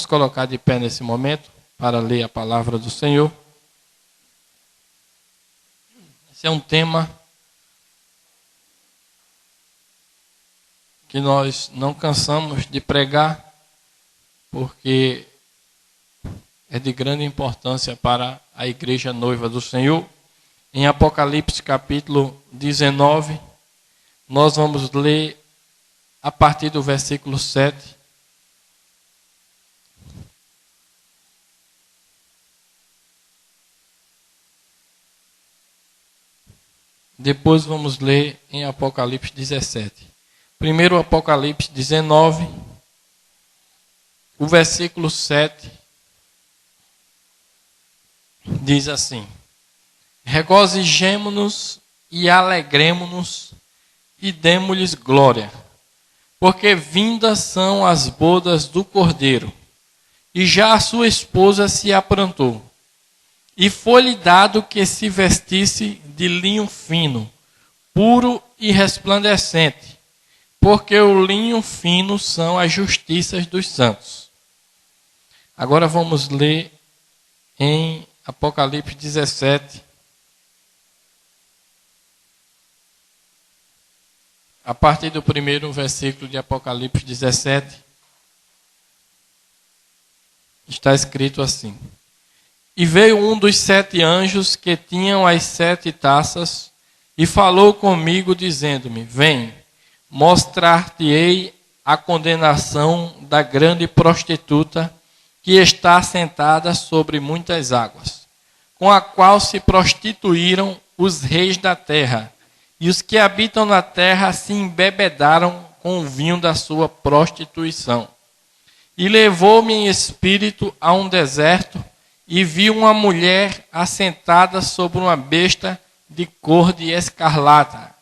nos colocar de pé nesse momento para ler a palavra do Senhor. Esse é um tema que nós não cansamos de pregar, porque é de grande importância para a igreja noiva do Senhor. Em Apocalipse capítulo 19, nós vamos ler a partir do versículo 7. Depois vamos ler em Apocalipse 17. Primeiro Apocalipse 19, o versículo 7, diz assim: regozijemo-nos e alegremo-nos e demo-lhes glória, porque vindas são as bodas do Cordeiro, e já a sua esposa se aprontou. E foi-lhe dado que se vestisse de linho fino, puro e resplandecente, porque o linho fino são as justiças dos santos. Agora vamos ler em Apocalipse 17, a partir do primeiro versículo de Apocalipse 17, está escrito assim: e veio um dos 7 anjos que tinham as 7 taças, e falou comigo, dizendo-me: vem, mostrar-te-ei a condenação da grande prostituta, que está sentada sobre muitas águas, com a qual se prostituíram os reis da terra, e os que habitam na terra se embebedaram com o vinho da sua prostituição. E levou-me em espírito a um deserto, e vi uma mulher assentada sobre uma besta de cor de escarlata,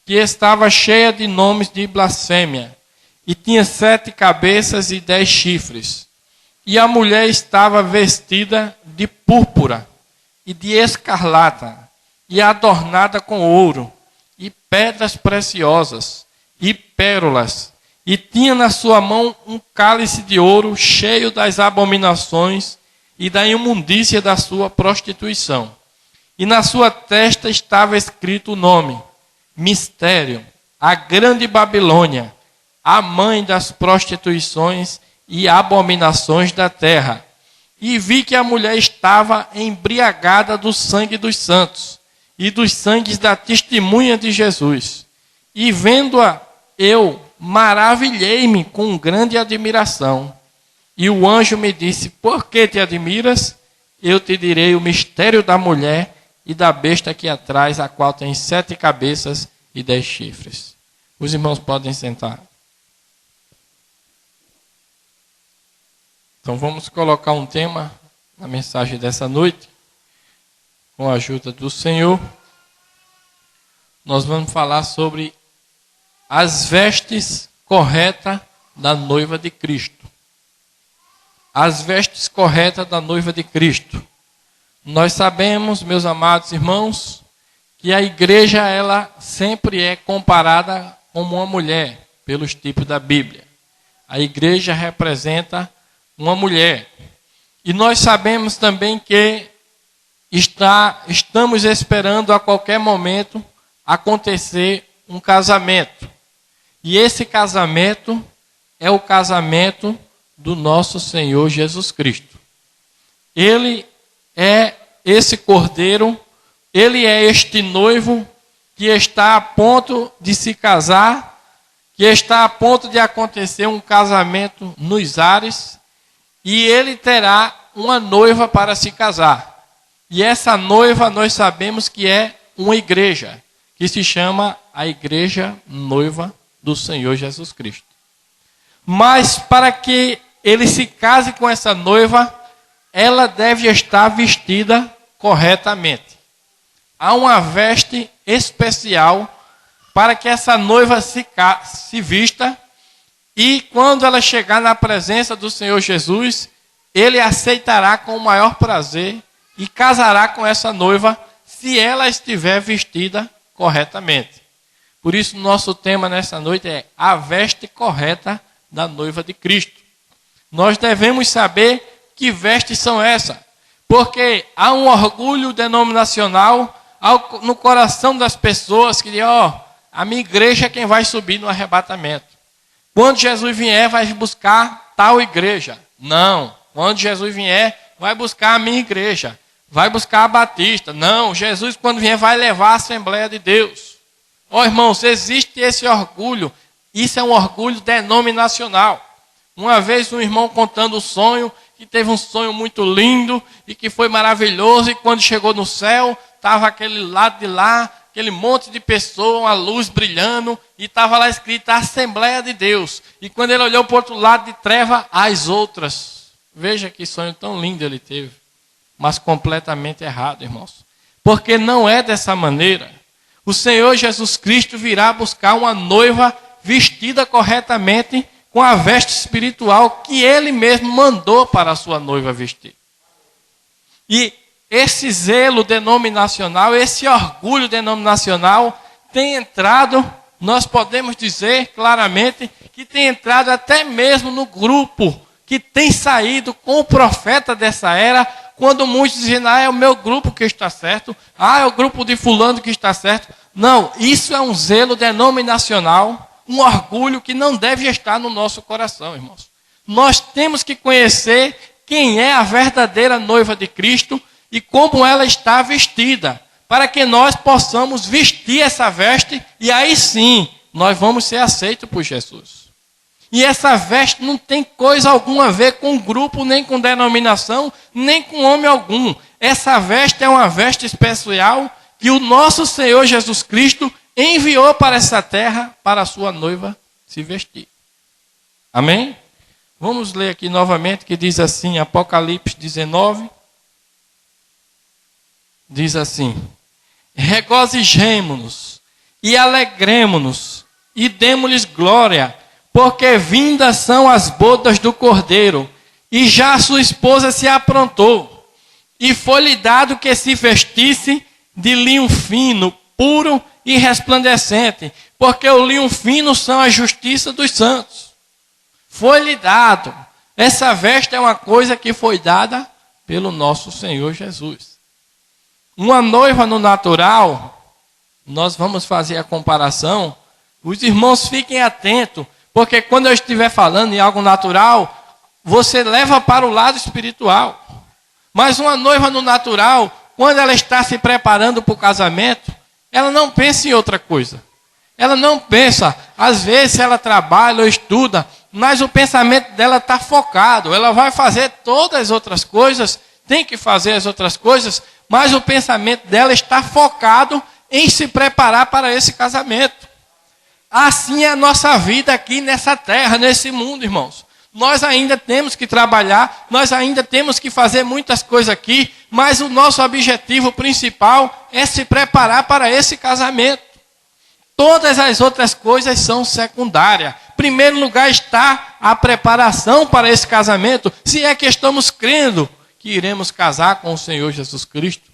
que estava cheia de nomes de blasfêmia, e tinha 7 cabeças e 10 chifres. E a mulher estava vestida de púrpura e de escarlata, e adornada com ouro, e pedras preciosas, e pérolas, e tinha na sua mão um cálice de ouro cheio das abominações e da imundícia da sua prostituição. E na sua testa estava escrito o nome: Mistério, a grande Babilônia, a mãe das prostituições e abominações da terra. E vi que a mulher estava embriagada do sangue dos santos e dos sangues da testemunha de Jesus. E vendo-a, eu maravilhei-me com grande admiração. E o anjo me disse: por que te admiras? Eu te direi o mistério da mulher e da besta que atrás, a qual tem 7 cabeças e 10 chifres. Os irmãos podem sentar. Então vamos colocar um tema na mensagem dessa noite, com a ajuda do Senhor. Nós vamos falar sobre as vestes corretas da noiva de Cristo. As vestes corretas da noiva de Cristo. Nós sabemos, meus amados irmãos, que a igreja ela sempre é comparada como uma mulher, pelos tipos da Bíblia. A igreja representa uma mulher. E nós sabemos também que estamos esperando a qualquer momento acontecer um casamento. E esse casamento é o casamento do nosso Senhor Jesus Cristo. Ele é esse cordeiro, ele é este noivo que está a ponto de se casar, que está a ponto de acontecer um casamento nos ares, e ele terá uma noiva para se casar. E essa noiva nós sabemos que é uma igreja, que se chama a igreja noiva do Senhor Jesus Cristo. Mas para que ele se case com essa noiva, ela deve estar vestida corretamente. Há uma veste especial para que essa noiva se vista, e quando ela chegar na presença do Senhor Jesus, ele aceitará com o maior prazer e casará com essa noiva, se ela estiver vestida corretamente. Por isso, nosso tema nessa noite é a veste correta da noiva de Cristo. nós devemos saber que vestes são essas. Porque há um orgulho denominacional no coração das pessoas que dizem, a minha igreja é quem vai subir no arrebatamento. Quando Jesus vier, vai buscar tal igreja. Não. Quando Jesus vier, vai buscar a minha igreja. Vai buscar a Batista. Não. Jesus, quando vier, vai levar a Assembleia de Deus. Irmãos, existe esse orgulho. Isso é um orgulho denominacional. Uma vez um irmão contando o sonho, que teve um sonho muito lindo e que foi maravilhoso. E quando chegou no céu, estava aquele lado de lá, aquele monte de pessoas, uma luz brilhando, e estava lá escrito Assembleia de Deus. E quando ele olhou para o outro lado de treva, as outras. Veja que sonho tão lindo ele teve, mas completamente errado, irmãos. Porque não é dessa maneira. O Senhor Jesus Cristo virá buscar uma noiva vestida corretamente com a veste espiritual que Ele mesmo mandou para a sua noiva vestir. E esse zelo denominacional, esse orgulho denominacional tem entrado, nós podemos dizer claramente, que tem entrado até mesmo no grupo que tem saído com o profeta dessa era, quando muitos dizem, é o meu grupo que está certo, é o grupo de fulano que está certo. Não, isso é um zelo denominacional, um orgulho que não deve estar no nosso coração, irmãos. Nós temos que conhecer quem é a verdadeira noiva de Cristo e como ela está vestida, para que nós possamos vestir essa veste e aí sim, nós vamos ser aceitos por Jesus. E essa veste não tem coisa alguma a ver com grupo, nem com denominação, nem com homem algum. Essa veste é uma veste especial que o nosso Senhor Jesus Cristo enviou para essa terra, para a sua noiva se vestir. Amém? Vamos ler aqui novamente, que diz assim, Apocalipse 19. Diz assim, regozijemo-nos e alegremo-nos e demo-lhes glória, porque vindas são as bodas do Cordeiro, e já a sua esposa se aprontou, e foi-lhe dado que se vestisse de linho fino, puro e resplandecente, porque o linho fino são a justiça dos santos. Foi-lhe dado. Essa veste é uma coisa que foi dada pelo nosso Senhor Jesus. Uma noiva no natural, nós vamos fazer a comparação, os irmãos fiquem atentos, porque quando eu estiver falando em algo natural, você leva para o lado espiritual. Mas uma noiva no natural, quando ela está se preparando para o casamento, ela não pensa em outra coisa. Ela não pensa, às vezes ela trabalha ou estuda, mas o pensamento dela está focado. Ela vai fazer todas as outras coisas, tem que fazer as outras coisas, mas o pensamento dela está focado em se preparar para esse casamento. Assim é a nossa vida aqui nessa terra, nesse mundo, irmãos. Nós ainda temos que trabalhar, nós ainda temos que fazer muitas coisas aqui, mas o nosso objetivo principal é se preparar para esse casamento. Todas as outras coisas são secundárias. Em primeiro lugar está a preparação para esse casamento, se é que estamos crendo que iremos casar com o Senhor Jesus Cristo.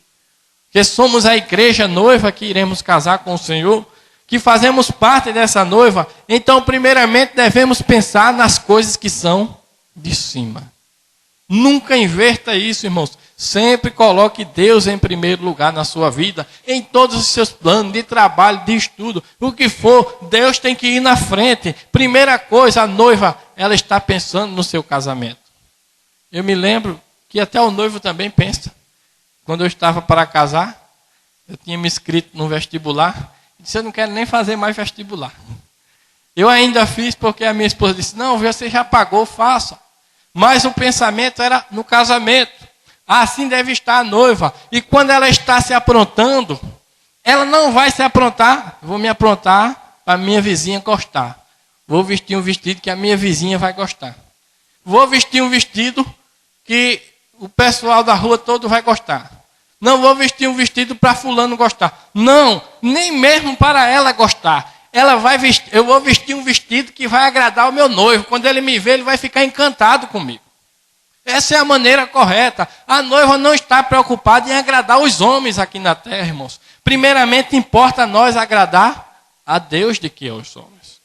Que somos a igreja noiva que iremos casar com o Senhor, que fazemos parte dessa noiva, então primeiramente devemos pensar nas coisas que são de cima. Nunca inverta isso, irmãos. Sempre coloque Deus em primeiro lugar na sua vida, em todos os seus planos, de trabalho, de estudo, o que for, Deus tem que ir na frente. Primeira coisa, a noiva, ela está pensando no seu casamento. Eu me lembro que até o noivo também pensa. Quando eu estava para casar, eu tinha me inscrito no vestibular, disse, eu não quero nem fazer mais vestibular. Eu ainda fiz porque a minha esposa disse, não, você já pagou, faça. Mas o pensamento era no casamento. Assim deve estar a noiva. E quando ela está se aprontando, ela não vai se aprontar, vou me aprontar para a minha vizinha gostar. Vou vestir um vestido que a minha vizinha vai gostar. Vou vestir um vestido que o pessoal da rua todo vai gostar. Não vou vestir um vestido para fulano gostar. Não, nem mesmo para ela gostar. Eu vou vestir um vestido que vai agradar o meu noivo. Quando ele me ver, ele vai ficar encantado comigo. Essa é a maneira correta. A noiva não está preocupada em agradar os homens aqui na terra, irmãos. Primeiramente, importa a nós agradar a Deus de que aos homens.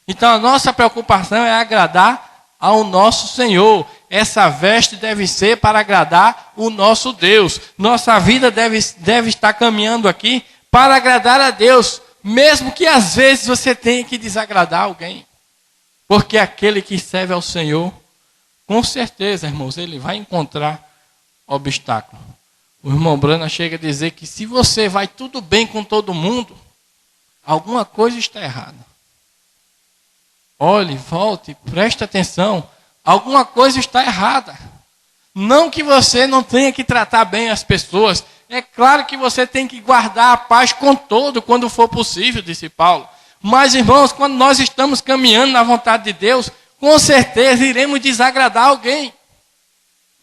Então, a nossa preocupação é agradar ao nosso Senhor. Essa veste deve ser para agradar o nosso Deus. Nossa vida deve estar caminhando aqui para agradar a Deus, mesmo que às vezes você tenha que desagradar alguém. Porque aquele que serve ao Senhor, com certeza, irmãos, ele vai encontrar obstáculo. O irmão Brana chega a dizer que se você vai tudo bem com todo mundo, alguma coisa está errada. Olhe, volte, preste atenção. Alguma coisa está errada. Não que você não tenha que tratar bem as pessoas. É claro que você tem que guardar a paz com todo quando for possível, disse Paulo. Mas, irmãos, quando nós estamos caminhando na vontade de Deus, com certeza iremos desagradar alguém.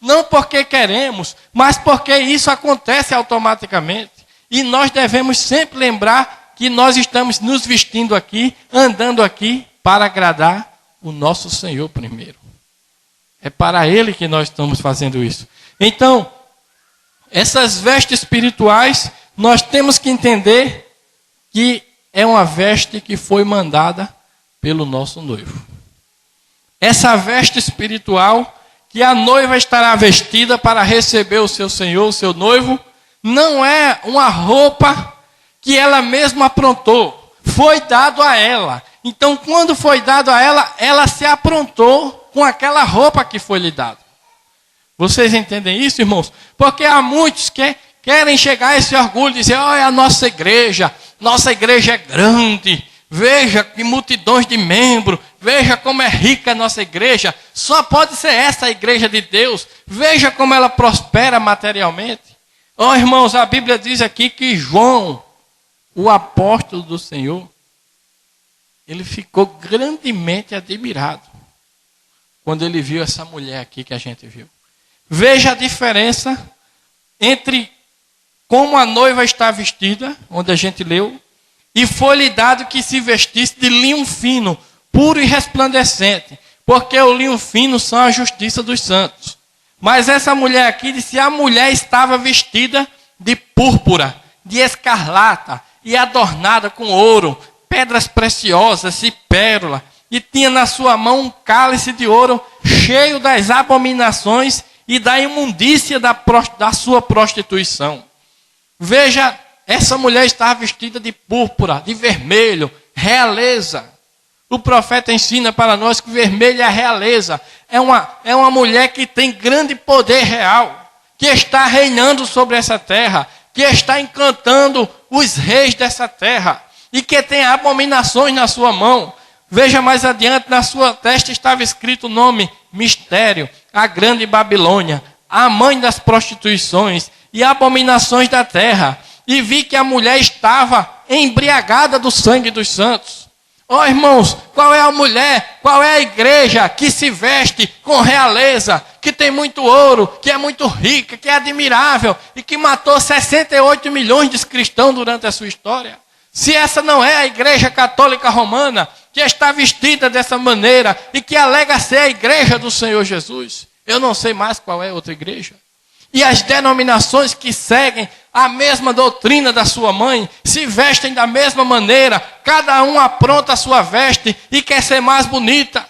Não porque queremos, mas porque isso acontece automaticamente. E nós devemos sempre lembrar que nós estamos nos vestindo aqui, andando aqui, para agradar o nosso Senhor primeiro. É para Ele que nós estamos fazendo isso. Então, essas vestes espirituais, nós temos que entender que é uma veste que foi mandada pelo nosso noivo. Essa veste espiritual, que a noiva estará vestida para receber o seu Senhor, o seu noivo, não é uma roupa que ela mesma aprontou. Foi dado a ela. Então, quando foi dado a ela, ela se aprontou com aquela roupa que foi lhe dada. Vocês entendem isso, irmãos? Porque há muitos que querem chegar a esse orgulho e dizer, olha a nossa igreja é grande, veja que multidões de membros, veja como é rica a nossa igreja, só pode ser essa a igreja de Deus, veja como ela prospera materialmente. Oh, irmãos, a Bíblia diz aqui que João, o apóstolo do Senhor, ele ficou grandemente admirado quando ele viu essa mulher aqui que a gente viu. Veja a diferença entre como a noiva está vestida, onde a gente leu, e foi-lhe dado que se vestisse de linho fino, puro e resplandecente, porque o linho fino são a justiça dos santos. Mas essa mulher aqui disse, a mulher estava vestida de púrpura, de escarlata, e adornada com ouro, pedras preciosas e pérola, e tinha na sua mão um cálice de ouro cheio das abominações e da imundícia da sua prostituição. Veja, essa mulher estava vestida de púrpura, de vermelho, realeza. O profeta ensina para nós que vermelho é a realeza. É uma mulher que tem grande poder real, que está reinando sobre essa terra, que está encantando os reis dessa terra, e que tem abominações na sua mão. Veja mais adiante, na sua testa estava escrito o nome Mistério, a grande Babilônia, a mãe das prostituições e abominações da terra. E vi que a mulher estava embriagada do sangue dos santos. Oh, irmãos, qual é a mulher, qual é a igreja que se veste com realeza, que tem muito ouro, que é muito rica, que é admirável e que matou 68 milhões de cristãos durante a sua história? Se essa não é a igreja católica romana, que está vestida dessa maneira e que alega ser a igreja do Senhor Jesus, eu não sei mais qual é outra igreja. E as denominações que seguem a mesma doutrina da sua mãe, se vestem da mesma maneira, cada um apronta a sua veste e quer ser mais bonita.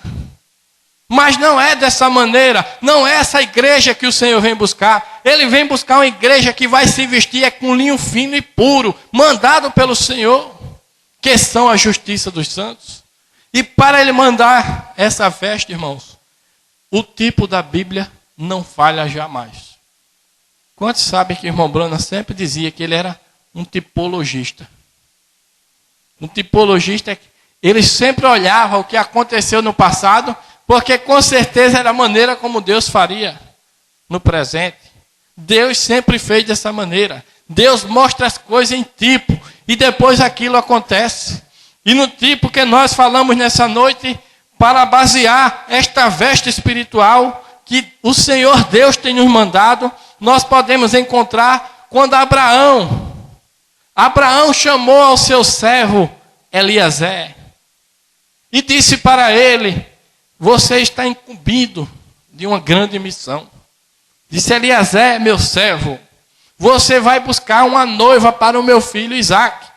Mas não é dessa maneira, não é essa igreja que o Senhor vem buscar. Ele vem buscar uma igreja que vai se vestir com linho fino e puro, mandado pelo Senhor, que são a justiça dos santos. E para ele mandar essa veste, irmãos, o tipo da Bíblia não falha jamais. Quantos sabem que o irmão Brana sempre dizia que ele era um tipologista? Um tipologista, ele sempre olhava o que aconteceu no passado, porque com certeza era a maneira como Deus faria no presente. Deus sempre fez dessa maneira. Deus mostra as coisas em tipo e depois aquilo acontece. E no tipo que nós falamos nessa noite, para basear esta veste espiritual que o Senhor Deus tem nos mandado, nós podemos encontrar quando Abraão chamou ao seu servo Eliezer e disse para ele, você está incumbido de uma grande missão. Disse Eliezer, meu servo, você vai buscar uma noiva para o meu filho Isaque.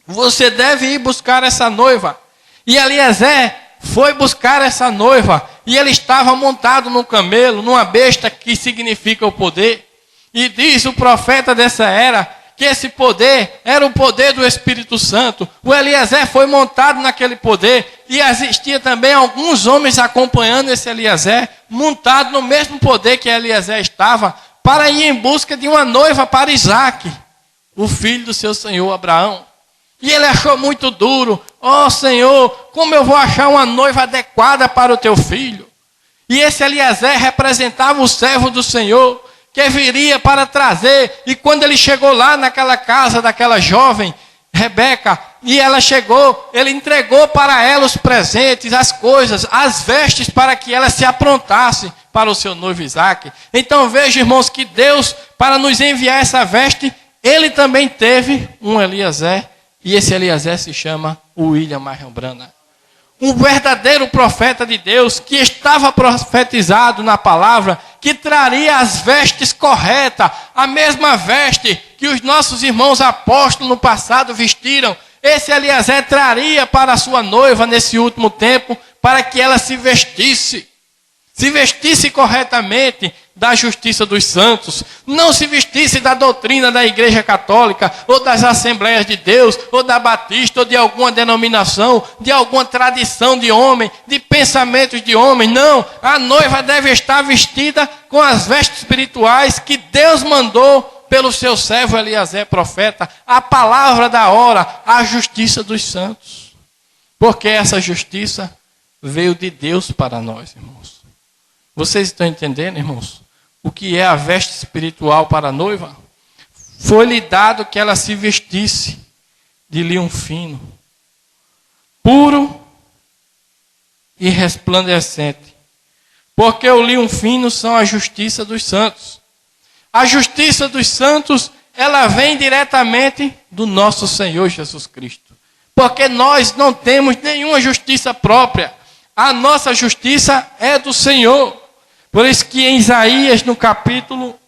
Você deve ir buscar essa noiva. E Eliezer foi buscar essa noiva. e ele estava montado num camelo, numa besta que significa o poder. E diz o profeta dessa era que esse poder era o poder do Espírito Santo. O Eliezer foi montado naquele poder e existia também alguns homens acompanhando esse Eliezer, montado no mesmo poder que Eliezer estava, para ir em busca de uma noiva para Isaque, o filho do seu senhor Abraão. E ele achou muito duro. Ó Senhor, como eu vou achar uma noiva adequada para o teu filho? E esse Eliezer representava o servo do Senhor, que viria para trazer. E quando ele chegou lá naquela casa daquela jovem, Rebeca, e ela chegou, ele entregou para ela os presentes, as coisas, as vestes, para que ela se aprontasse para o seu noivo Isaque. Então veja, irmãos, que Deus, para nos enviar essa veste, ele também teve um Eliezer, e esse Eliezer se chama William Marion Branham. Um verdadeiro profeta de Deus, que estava profetizado na palavra, que traria as vestes corretas, a mesma veste que os nossos irmãos apóstolos no passado vestiram. Esse Eliezer traria para a sua noiva nesse último tempo, para que ela se vestisse corretamente da justiça dos santos, não se vestisse da doutrina da Igreja Católica, ou das Assembleias de Deus, ou da Batista, ou de alguma denominação, de alguma tradição de homem, de pensamentos de homem. Não, a noiva deve estar vestida com as vestes espirituais que Deus mandou pelo seu servo Eliezer, profeta, a palavra da hora, a justiça dos santos. Porque essa justiça veio de Deus para nós, irmãos. Vocês estão entendendo, irmãos? O que é a veste espiritual para a noiva? Foi-lhe dado que ela se vestisse de linho fino, puro e resplandecente. Porque o linho fino são a justiça dos santos. A justiça dos santos, ela vem diretamente do nosso Senhor Jesus Cristo. Porque nós não temos nenhuma justiça própria. A nossa justiça é do Senhor. Por isso que em Isaías, no capítulo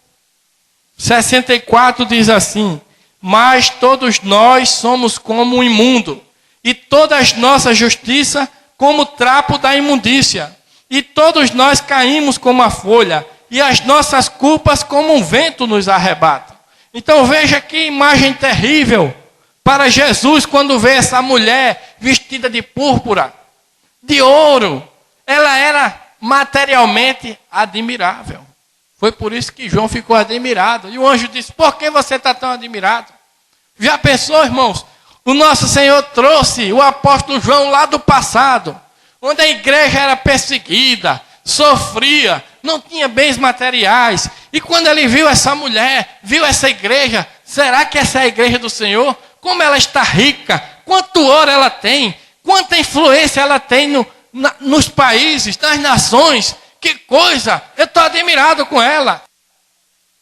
64, diz assim: mas todos nós somos como um imundo, e toda a nossa justiça como trapo da imundícia. E todos nós caímos como a folha, e as nossas culpas como um vento nos arrebata. Então veja que imagem terrível para Jesus quando vê essa mulher vestida de púrpura, de ouro. Ela era materialmente admirável. Foi por isso que João ficou admirado. E o anjo disse: por que você está tão admirado? Já pensou, irmãos? O nosso Senhor trouxe o apóstolo João lá do passado, onde a igreja era perseguida, sofria, não tinha bens materiais. E quando ele viu essa mulher, viu essa igreja, será que essa é a igreja do Senhor? Como ela está rica, quanto ouro ela tem, quanta influência ela tem nos países, nas nações. Que coisa, eu estou admirado com ela.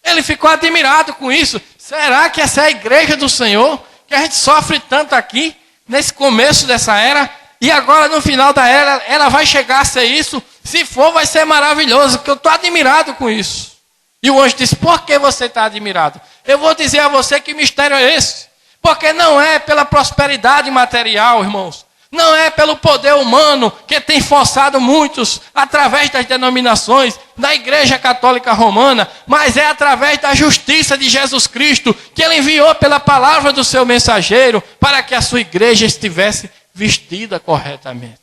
Ele ficou admirado com isso. Será que essa é a igreja do Senhor? Que a gente sofre tanto aqui, nesse começo dessa era, e agora no final da era, ela vai chegar a ser isso. Se for, vai ser maravilhoso, porque eu estou admirado com isso. E o anjo disse: por que você está admirado? Eu vou dizer a você que mistério é esse. Porque não é pela prosperidade material, irmãos. Não é pelo poder humano que tem forçado muitos através das denominações da Igreja Católica Romana, mas é através da justiça de Jesus Cristo, que ele enviou pela palavra do seu mensageiro para que a sua igreja estivesse vestida corretamente.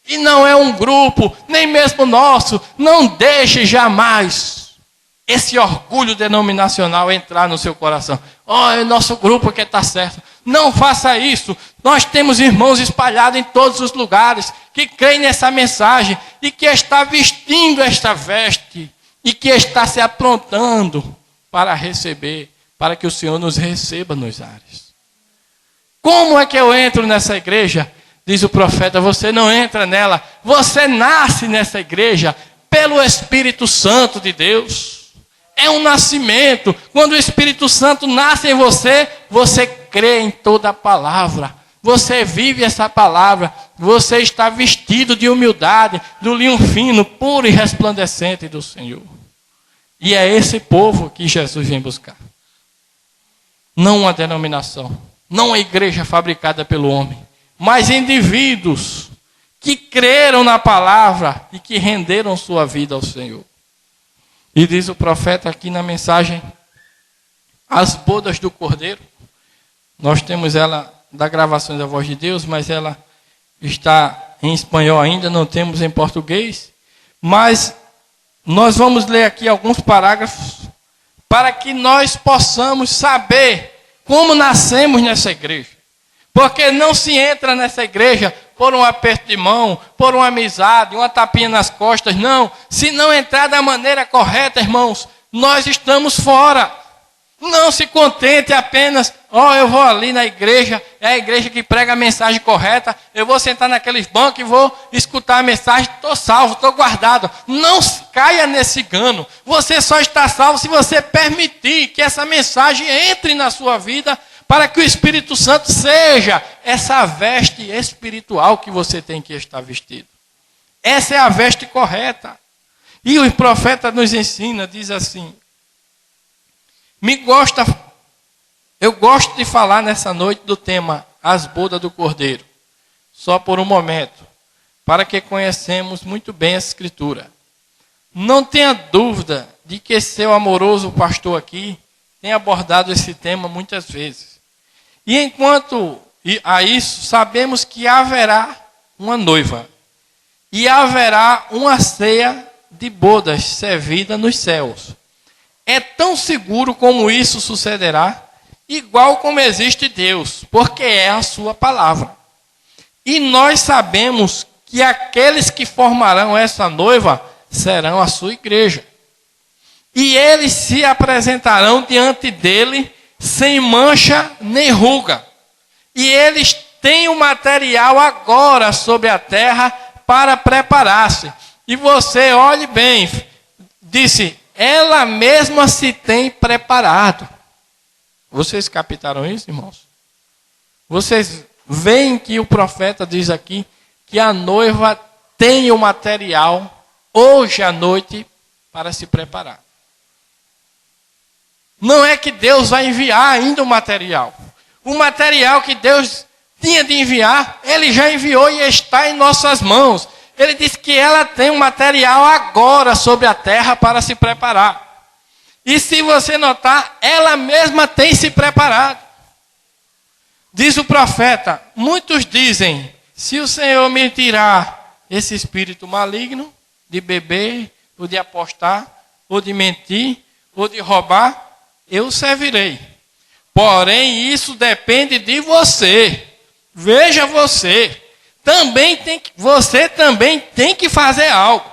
E não é um grupo, nem mesmo nosso. Não deixe jamais esse orgulho denominacional entrar no seu coração. É nosso grupo que está certo. Não faça isso. Nós temos irmãos espalhados em todos os lugares que creem nessa mensagem e que está vestindo esta veste e que está se aprontando para receber, para que o Senhor nos receba nos ares. Como é que eu entro nessa igreja? Diz o profeta: você não entra nela, você nasce nessa igreja pelo Espírito Santo de Deus. É um nascimento. Quando o Espírito Santo nasce em você, você crê em toda a palavra. Você vive essa palavra. Você está vestido de humildade, do linho fino, puro e resplandecente do Senhor. E é esse povo que Jesus vem buscar. Não uma denominação, não uma igreja fabricada pelo homem, mas indivíduos que creram na palavra e que renderam sua vida ao Senhor. E diz o profeta aqui na mensagem, as bodas do Cordeiro. Nós temos ela da gravação da Voz de Deus, mas ela está em espanhol ainda, não temos em português. Mas nós vamos ler aqui alguns parágrafos para que nós possamos saber como nascemos nessa igreja. Porque não se entra nessa igreja por um aperto de mão, por uma amizade, uma tapinha nas costas, não. Se não entrar da maneira correta, irmãos, nós estamos fora. Não se contente apenas, eu vou ali na igreja, é a igreja que prega a mensagem correta, eu vou sentar naqueles bancos e vou escutar a mensagem, estou salvo, estou guardado. Não caia nesse engano. Você só está salvo se você permitir que essa mensagem entre na sua vida, para que o Espírito Santo seja essa veste espiritual que você tem que estar vestido. Essa é a veste correta. E o profeta nos ensina, diz assim, eu gosto de falar nessa noite do tema As Bodas do Cordeiro, só por um momento, para que conhecemos muito bem a Escritura. Não tenha dúvida de que seu amoroso pastor aqui tem abordado esse tema muitas vezes. E enquanto a isso, sabemos que haverá uma noiva e haverá uma ceia de bodas servida nos céus. É tão seguro como isso sucederá, igual como existe Deus, porque é a sua palavra. E nós sabemos que aqueles que formarão essa noiva serão a sua igreja. E eles se apresentarão diante dele sem mancha nem ruga. E eles têm o material agora sobre a terra para preparar-se. E você, olhe bem, disse, ela mesma se tem preparado. Vocês captaram isso, irmãos? Vocês veem que o profeta diz aqui que a noiva tem o material hoje à noite para se preparar. Não é que Deus vai enviar ainda o material. O material que Deus tinha de enviar, Ele já enviou e está em nossas mãos. Ele diz que ela tem um material agora sobre a terra para se preparar. E se você notar, ela mesma tem se preparado. Diz o profeta, muitos dizem, se o Senhor me tirar esse espírito maligno, de beber, ou de apostar, ou de mentir, ou de roubar, eu servirei. Porém, isso depende de você. Veja você. Você também tem que fazer algo.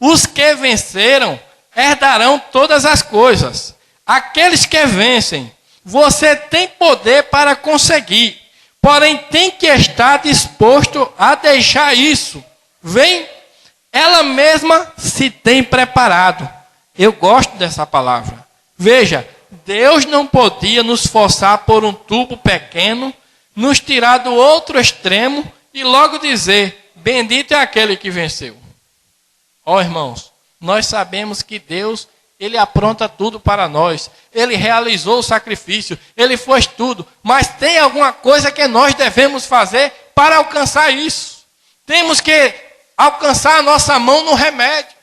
Os que venceram herdarão todas as coisas. Aqueles que vencem, você tem poder para conseguir. Porém, tem que estar disposto a deixar isso. Vem, ela mesma se tem preparado. Eu gosto dessa palavra. Veja, Deus não podia nos forçar por um tubo pequeno, nos tirar do outro extremo e logo dizer, bendito é aquele que venceu. Irmãos, nós sabemos que Deus, Ele apronta tudo para nós. Ele realizou o sacrifício, Ele fez tudo. Mas tem alguma coisa que nós devemos fazer para alcançar isso. Temos que alcançar a nossa mão no remédio.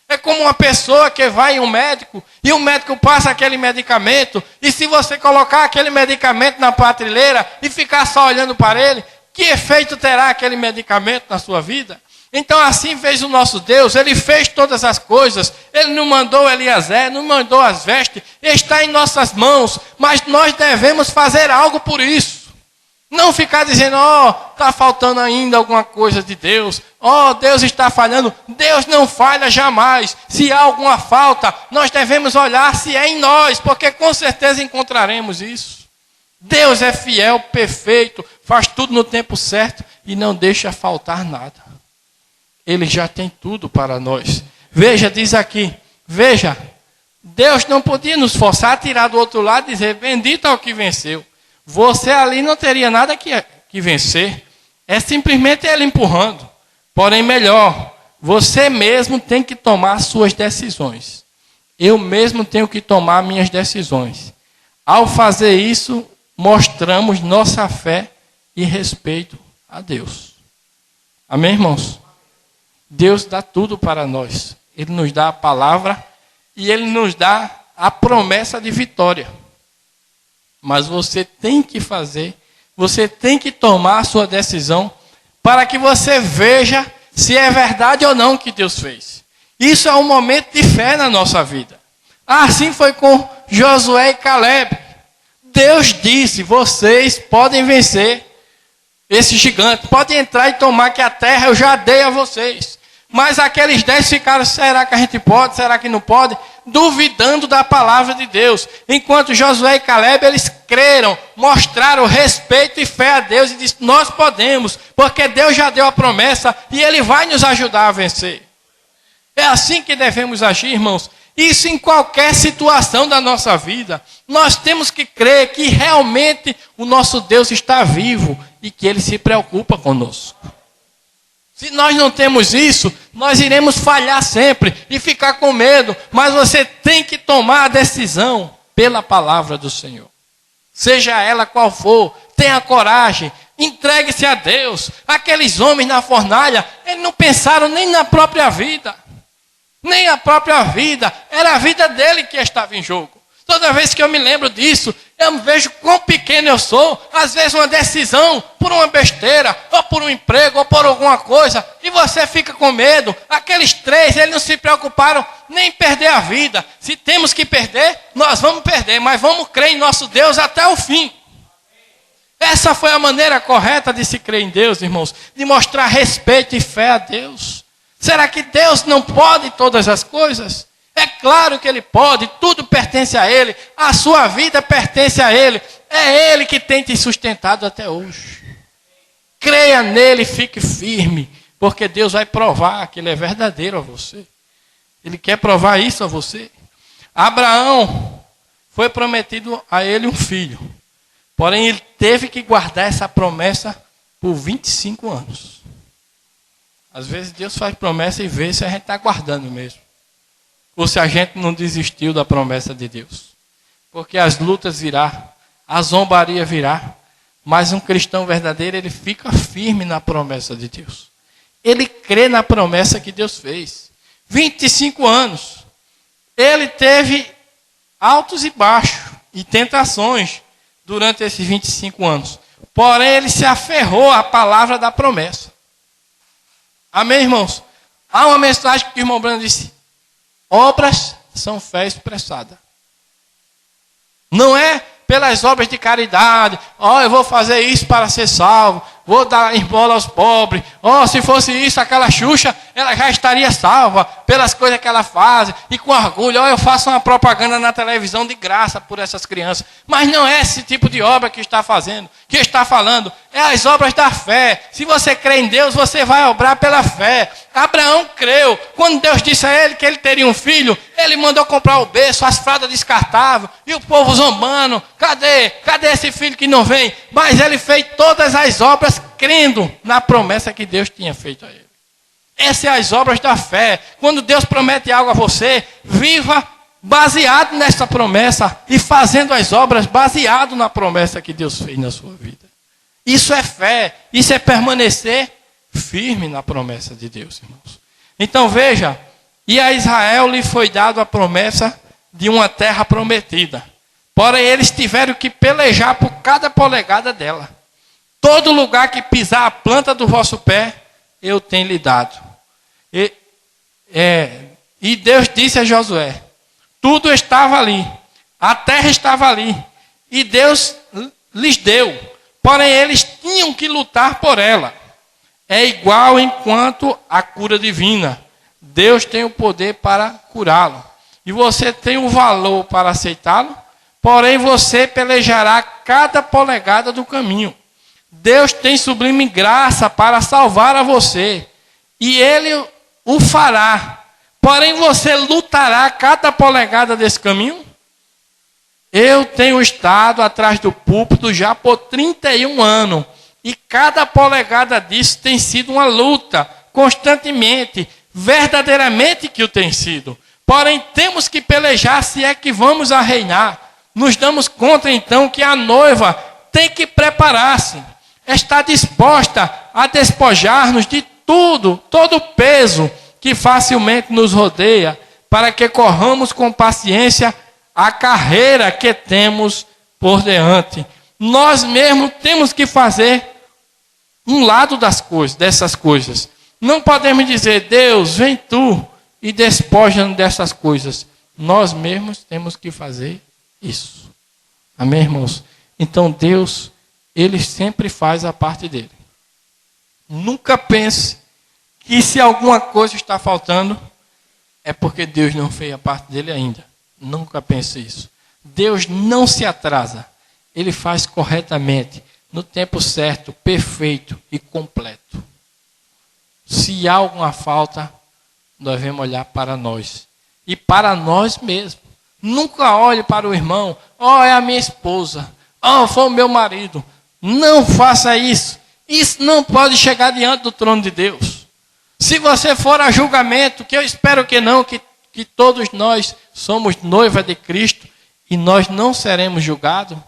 É como uma pessoa que vai em um médico e o médico passa aquele medicamento. E se você colocar aquele medicamento na prateleira e ficar só olhando para ele, que efeito terá aquele medicamento na sua vida? Então assim fez o nosso Deus, Ele fez todas as coisas. Ele não mandou Eliezer, não mandou as vestes, está em nossas mãos. Mas nós devemos fazer algo por isso. Não ficar dizendo, está faltando ainda alguma coisa de Deus. Deus está falhando. Deus não falha jamais. Se há alguma falta, nós devemos olhar se é em nós, porque com certeza encontraremos isso. Deus é fiel, perfeito, faz tudo no tempo certo e não deixa faltar nada. Ele já tem tudo para nós. Veja, diz aqui, veja, Deus não podia nos forçar a tirar do outro lado e dizer, bendito é o que venceu. Você ali não teria nada que vencer. É simplesmente Ele empurrando. Porém, melhor, você mesmo tem que tomar suas decisões. Eu mesmo tenho que tomar minhas decisões. Ao fazer isso, mostramos nossa fé e respeito a Deus. Amém, irmãos? Deus dá tudo para nós. Ele nos dá a palavra e Ele nos dá a promessa de vitória. Mas você tem que fazer, você tem que tomar a sua decisão para que você veja se é verdade ou não que Deus fez. Isso é um momento de fé na nossa vida. Assim foi com Josué e Caleb. Deus disse, vocês podem vencer esse gigante, podem entrar e tomar que a terra eu já dei a vocês. Mas aqueles 10 ficaram, será que a gente pode, será que não pode? Duvidando da palavra de Deus. Enquanto Josué e Caleb, eles creram, mostraram respeito e fé a Deus e disseram, nós podemos, porque Deus já deu a promessa e Ele vai nos ajudar a vencer. É assim que devemos agir, irmãos. Isso em qualquer situação da nossa vida. Nós temos que crer que realmente o nosso Deus está vivo e que Ele se preocupa conosco. Se nós não temos isso, nós iremos falhar sempre e ficar com medo. Mas você tem que tomar a decisão pela palavra do Senhor. Seja ela qual for, tenha coragem, entregue-se a Deus. Aqueles homens na fornalha, eles não pensaram nem na própria vida. Nem a própria vida, era a vida dele que estava em jogo. Toda vez que eu me lembro disso, eu vejo quão pequeno eu sou. Às vezes uma decisão por uma besteira, ou por um emprego, ou por alguma coisa, e você fica com medo. Aqueles 3, eles não se preocuparam nem em perder a vida. Se temos que perder, nós vamos perder, mas vamos crer em nosso Deus até o fim. Essa foi a maneira correta de se crer em Deus, irmãos, de mostrar respeito e fé a Deus. Será que Deus não pode todas as coisas? É claro que Ele pode, tudo pertence a Ele, a sua vida pertence a Ele, é Ele que tem te sustentado até hoje. Creia nele e fique firme, porque Deus vai provar que Ele é verdadeiro a você. Ele quer provar isso a você. Abraão, foi prometido a ele um filho, porém ele teve que guardar essa promessa por 25 anos. Às vezes Deus faz promessa e vê se a gente está guardando mesmo. Ou se a gente não desistiu da promessa de Deus. Porque as lutas virão, a zombaria virá. Mas um cristão verdadeiro, ele fica firme na promessa de Deus. Ele crê na promessa que Deus fez. 25 anos. Ele teve altos e baixos e tentações durante esses 25 anos. Porém, ele se aferrou à palavra da promessa. Amém, irmãos? Há uma mensagem que o irmão Brando disse: obras são fé expressada. Não é pelas obras de caridade. Eu vou fazer isso para ser salvo. Vou dar esmola aos pobres. Se fosse isso, aquela Xuxa, ela já estaria salva pelas coisas que ela faz. E com orgulho, eu faço uma propaganda na televisão de graça por essas crianças. Mas não é esse tipo de obra que está fazendo, que está falando. É as obras da fé. Se você crê em Deus, você vai obrar pela fé. Abraão creu. Quando Deus disse a ele que ele teria um filho, ele mandou comprar o berço, as fraldas descartáveis. E o povo zombando. Cadê esse filho que não vem? Mas ele fez todas as obras crendo na promessa que Deus tinha feito a ele. Essas são as obras da fé. Quando Deus promete algo a você, viva baseado nessa promessa e fazendo as obras baseado na promessa que Deus fez na sua vida. Isso é fé, isso é permanecer firme na promessa de Deus, irmãos. Então veja, e a Israel lhe foi dado a promessa de uma terra prometida. Porém, eles tiveram que pelejar por cada polegada dela. Todo lugar que pisar a planta do vosso pé, eu tenho lhe dado. E Deus disse a Josué, tudo estava ali, a terra estava ali, e Deus lhes deu. Porém, eles tinham que lutar por ela. É igual enquanto a cura divina. Deus tem o poder para curá-lo. E você tem o valor para aceitá-lo, porém você pelejará cada polegada do caminho. Deus tem sublime graça para salvar a você. E Ele o fará. Porém você lutará cada polegada desse caminho. Eu tenho estado atrás do púlpito já por 31 anos. E cada polegada disso tem sido uma luta, constantemente, verdadeiramente que o tem sido. Porém temos que pelejar se é que vamos a reinar. Nos damos conta então que a noiva tem que preparar-se. Está disposta a despojar-nos de todo peso que facilmente nos rodeia, para que corramos com paciência a carreira que temos por diante. Nós mesmos temos que fazer um lado dessas coisas. Não podemos dizer, Deus, vem tu e despoja-nos dessas coisas. Nós mesmos temos que fazer isso. Amém, irmãos? Então Deus, Ele sempre faz a parte dele. Nunca pense que se alguma coisa está faltando, é porque Deus não fez a parte dele ainda. Nunca pense isso. Deus não se atrasa. Ele faz corretamente, no tempo certo, perfeito e completo. Se há alguma falta, nós devemos olhar para nós. E para nós mesmos. Nunca olhe para o irmão. É a minha esposa. Foi o meu marido. Não faça isso. Isso não pode chegar diante do trono de Deus. Se você for a julgamento, que eu espero que não, que todos nós somos noiva de Cristo e nós não seremos julgados.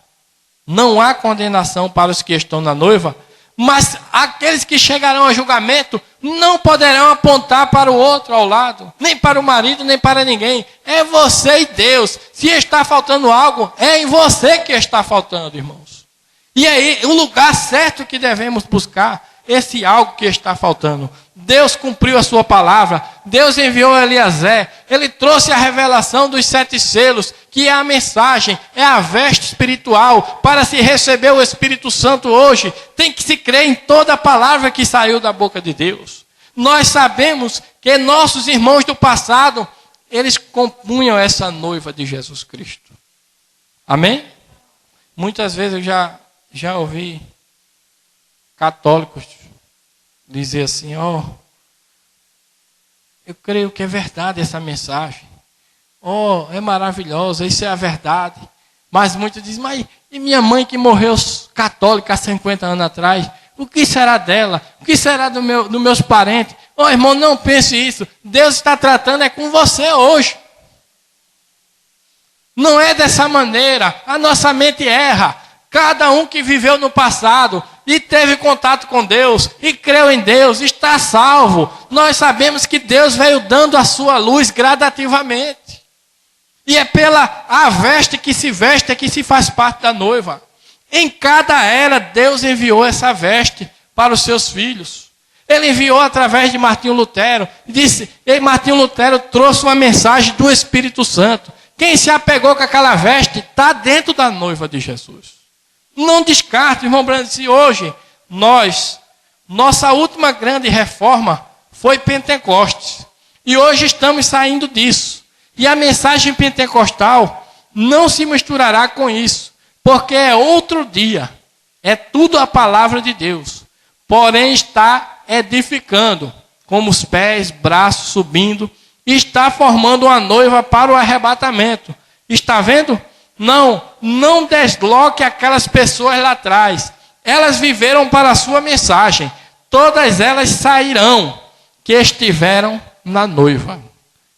Não há condenação para os que estão na noiva, mas aqueles que chegarão a julgamento não poderão apontar para o outro ao lado, nem para o marido, nem para ninguém. É você e Deus. Se está faltando algo, é em você que está faltando, irmãos. E aí, o lugar certo que devemos buscar, esse algo que está faltando. Deus cumpriu a sua palavra. Deus enviou Eliezer. Ele trouxe a revelação dos 7 selos, que é a mensagem, é a veste espiritual. Para se receber o Espírito Santo hoje, tem que se crer em toda a palavra que saiu da boca de Deus. Nós sabemos que nossos irmãos do passado, eles compunham essa noiva de Jesus Cristo. Amém? Muitas vezes eu já ouvi católicos dizer assim, eu creio que é verdade essa mensagem. É maravilhosa, isso é a verdade. Mas muitos dizem, mas e minha mãe que morreu católica há 50 anos atrás? O que será dela? O que será dos meus parentes? Irmão, não pense isso. Deus está tratando com você hoje. Não é dessa maneira. A nossa mente erra. Cada um que viveu no passado e teve contato com Deus e creu em Deus está salvo. Nós sabemos que Deus veio dando a sua luz gradativamente. E é pela a veste que se veste que se faz parte da noiva. Em cada era, Deus enviou essa veste para os seus filhos. Ele enviou através de Martinho Lutero. Martinho Lutero trouxe uma mensagem do Espírito Santo. Quem se apegou com aquela veste está dentro da noiva de Jesus. Não descarte, irmão Brando, se hoje nossa última grande reforma foi Pentecostes. E hoje estamos saindo disso. E a mensagem pentecostal não se misturará com isso, porque é outro dia. É tudo a palavra de Deus. Porém está edificando, como os pés, braços subindo, e está formando uma noiva para o arrebatamento. Está vendo? Não desloque aquelas pessoas lá atrás. Elas viveram para a sua mensagem. Todas elas sairão que estiveram na noiva.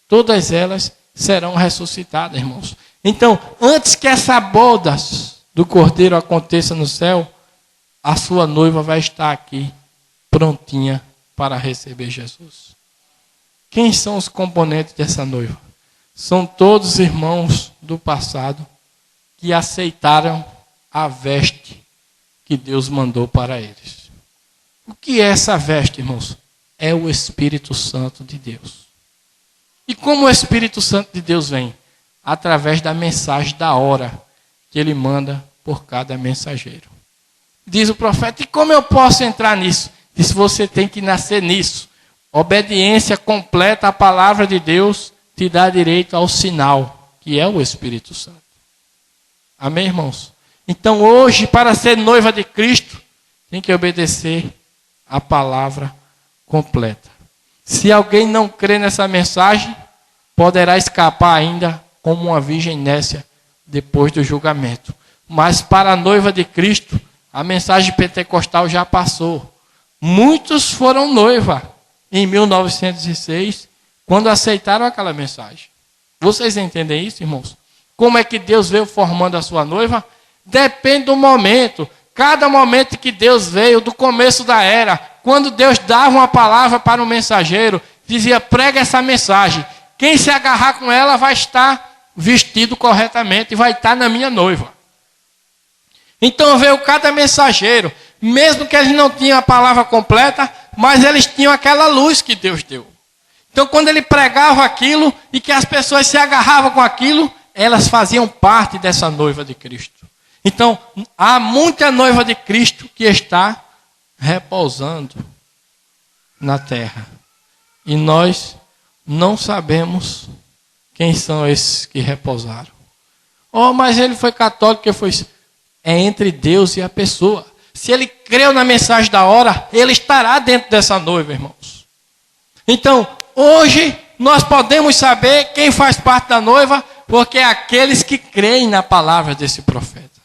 Todas elas serão ressuscitadas, irmãos. Então, antes que essa boda do Cordeiro aconteça no céu, a sua noiva vai estar aqui, prontinha para receber Jesus. Quem são os componentes dessa noiva? São todos irmãos do passado que aceitaram a veste que Deus mandou para eles. O que é essa veste, irmãos? É o Espírito Santo de Deus. E como o Espírito Santo de Deus vem? Através da mensagem da hora que ele manda por cada mensageiro. Diz o profeta, e como eu posso entrar nisso? Diz, você tem que nascer nisso. Obediência completa à palavra de Deus te dá direito ao sinal, que é o Espírito Santo. Amém, irmãos? Então hoje, para ser noiva de Cristo, tem que obedecer a palavra completa. Se alguém não crê nessa mensagem, poderá escapar ainda como uma virgem nécia depois do julgamento. Mas para a noiva de Cristo, a mensagem pentecostal já passou. Muitos foram noiva em 1906, quando aceitaram aquela mensagem. Vocês entendem isso, irmãos? Como é que Deus veio formando a sua noiva? Depende do momento. Cada momento que Deus veio, do começo da era, quando Deus dava uma palavra para um mensageiro, dizia, prega essa mensagem. Quem se agarrar com ela vai estar vestido corretamente e vai estar na minha noiva. Então veio cada mensageiro, mesmo que eles não tinham a palavra completa, mas eles tinham aquela luz que Deus deu. Então quando ele pregava aquilo e que as pessoas se agarravam com aquilo, elas faziam parte dessa noiva de Cristo. Então há muita noiva de Cristo que está repousando na terra. E nós não sabemos quem são esses que repousaram. Oh, mas ele foi católico, que foi... É entre Deus e a pessoa. Se ele creu na mensagem da hora, ele estará dentro dessa noiva, irmãos. Então, hoje, nós podemos saber quem faz parte da noiva, porque é aqueles que creem na palavra desse profeta.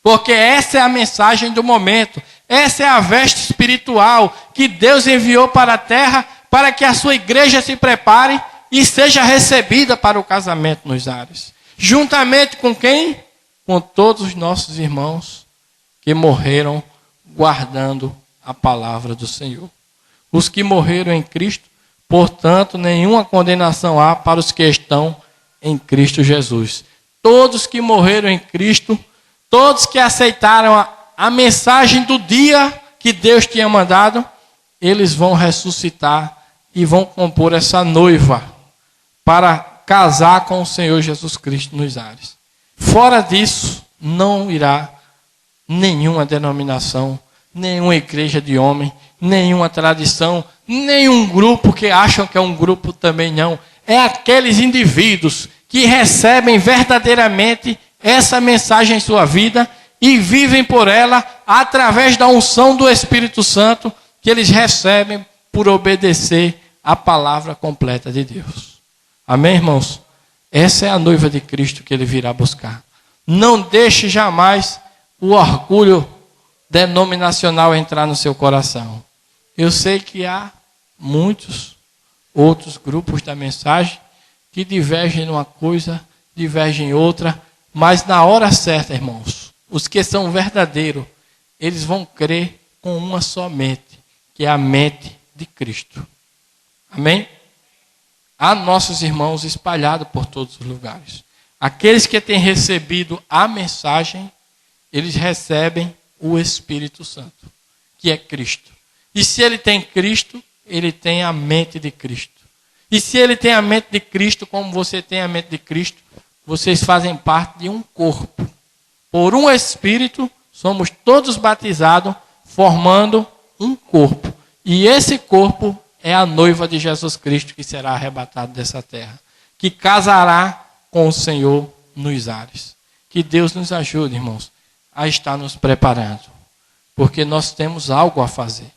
Porque essa é a mensagem do momento. Essa é a veste espiritual que Deus enviou para a terra, para que a sua igreja se prepare e seja recebida para o casamento nos ares. Juntamente com quem? Com todos os nossos irmãos que morreram guardando a palavra do Senhor. Os que morreram em Cristo, portanto, nenhuma condenação há para os que estão em Cristo Jesus. Todos que morreram em Cristo, todos que aceitaram a mensagem do dia que Deus tinha mandado, eles vão ressuscitar e vão compor essa noiva para casar com o Senhor Jesus Cristo nos ares. Fora disso, não irá nenhuma denominação, nenhuma igreja de homem, nenhuma tradição, nenhum grupo que acham que é um grupo também não. É aqueles indivíduos que recebem verdadeiramente essa mensagem em sua vida e vivem por ela através da unção do Espírito Santo que eles recebem por obedecer a palavra completa de Deus. Amém, irmãos? Essa é a noiva de Cristo que ele virá buscar. Não deixe jamais o orgulho denominacional entrar no seu coração. Eu sei que há muitos outros grupos da mensagem que divergem numa coisa, divergem em outra, mas na hora certa, irmãos, os que são verdadeiros, eles vão crer com uma só mente, que é a mente de Cristo. Amém? Há nossos irmãos espalhados por todos os lugares. Aqueles que têm recebido a mensagem, eles recebem o Espírito Santo, que é Cristo. E se ele tem Cristo, ele tem a mente de Cristo. E se ele tem a mente de Cristo, como você tem a mente de Cristo, vocês fazem parte de um corpo. Por um Espírito, somos todos batizados, formando um corpo. E esse corpo é a noiva de Jesus Cristo que será arrebatada dessa terra, que casará com o Senhor nos ares. Que Deus nos ajude, irmãos, a estar nos preparando, porque nós temos algo a fazer.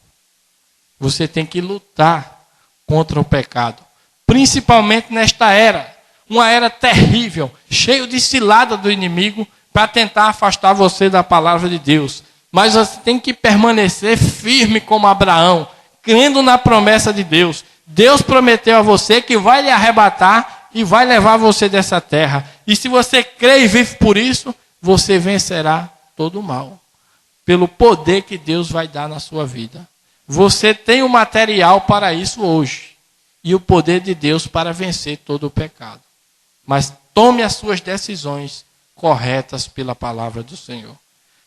Você tem que lutar contra o pecado, principalmente nesta era, uma era terrível, cheio de cilada do inimigo, para tentar afastar você da palavra de Deus. Mas você tem que permanecer firme como Abraão, crendo na promessa de Deus. Deus prometeu a você que vai lhe arrebatar e vai levar você dessa terra. E se você crê e vive por isso, você vencerá todo o mal. Pelo poder que Deus vai dar na sua vida. Você tem o material para isso hoje. E o poder de Deus para vencer todo o pecado. Mas tome as suas decisões corretas pela palavra do Senhor.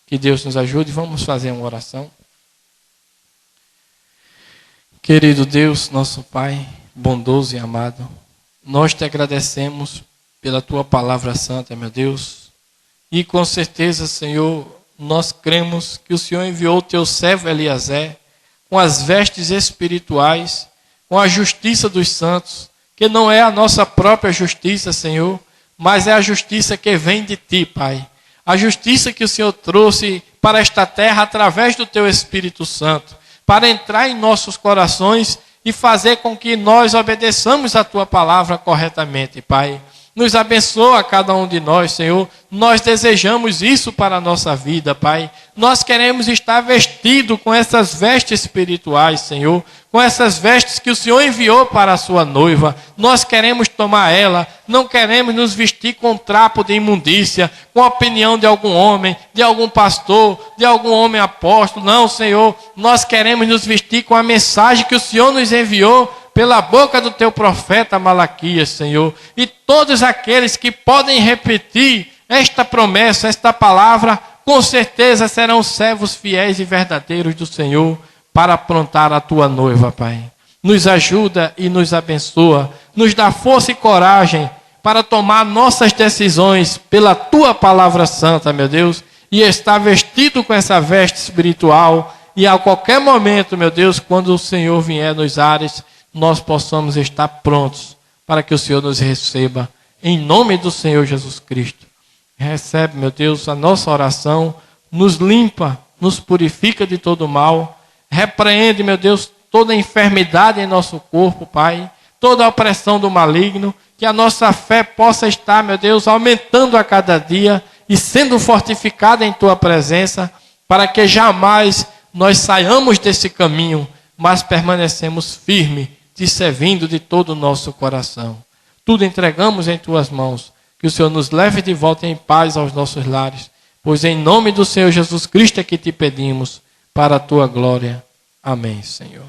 Que Deus nos ajude. Vamos fazer uma oração. Querido Deus, nosso Pai, bondoso e amado, nós te agradecemos pela tua palavra santa, meu Deus. E com certeza, Senhor, nós cremos que o Senhor enviou o teu servo Eliezer com as vestes espirituais, com a justiça dos santos, que não é a nossa própria justiça, Senhor, mas é a justiça que vem de ti, Pai. A justiça que o Senhor trouxe para esta terra através do teu Espírito Santo, para entrar em nossos corações e fazer com que nós obedeçamos a tua palavra corretamente, Pai. Nos abençoa cada um de nós, Senhor. Nós desejamos isso para a nossa vida, Pai. Nós queremos estar vestido com essas vestes espirituais, Senhor. Com essas vestes que o Senhor enviou para a sua noiva. Nós queremos tomar ela. Não queremos nos vestir com trapo de imundícia, com a opinião de algum homem, de algum pastor, de algum homem apóstolo. Não, Senhor. Nós queremos nos vestir com a mensagem que o Senhor nos enviou pela boca do teu profeta Malaquias, Senhor. E todos aqueles que podem repetir esta promessa, esta palavra, com certeza serão servos fiéis e verdadeiros do Senhor para aprontar a tua noiva, Pai. Nos ajuda e nos abençoa. Nos dá força e coragem para tomar nossas decisões pela tua palavra santa, meu Deus, e estar vestido com essa veste espiritual. E a qualquer momento, meu Deus, quando o Senhor vier nos ares, nós possamos estar prontos para que o Senhor nos receba. Em nome do Senhor Jesus Cristo. Recebe, meu Deus, a nossa oração, nos limpa, nos purifica de todo mal, repreende, meu Deus, toda enfermidade em nosso corpo, Pai, toda a opressão do maligno, que a nossa fé possa estar, meu Deus, aumentando a cada dia e sendo fortificada em Tua presença, para que jamais nós saiamos desse caminho, mas permanecemos firmes, te servindo de todo o nosso coração. Tudo entregamos em Tuas mãos. Que o Senhor nos leve de volta em paz aos nossos lares. Pois em nome do Senhor Jesus Cristo é que te pedimos, para a Tua glória. Amém, Senhor.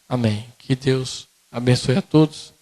Amém. Que Deus abençoe a todos.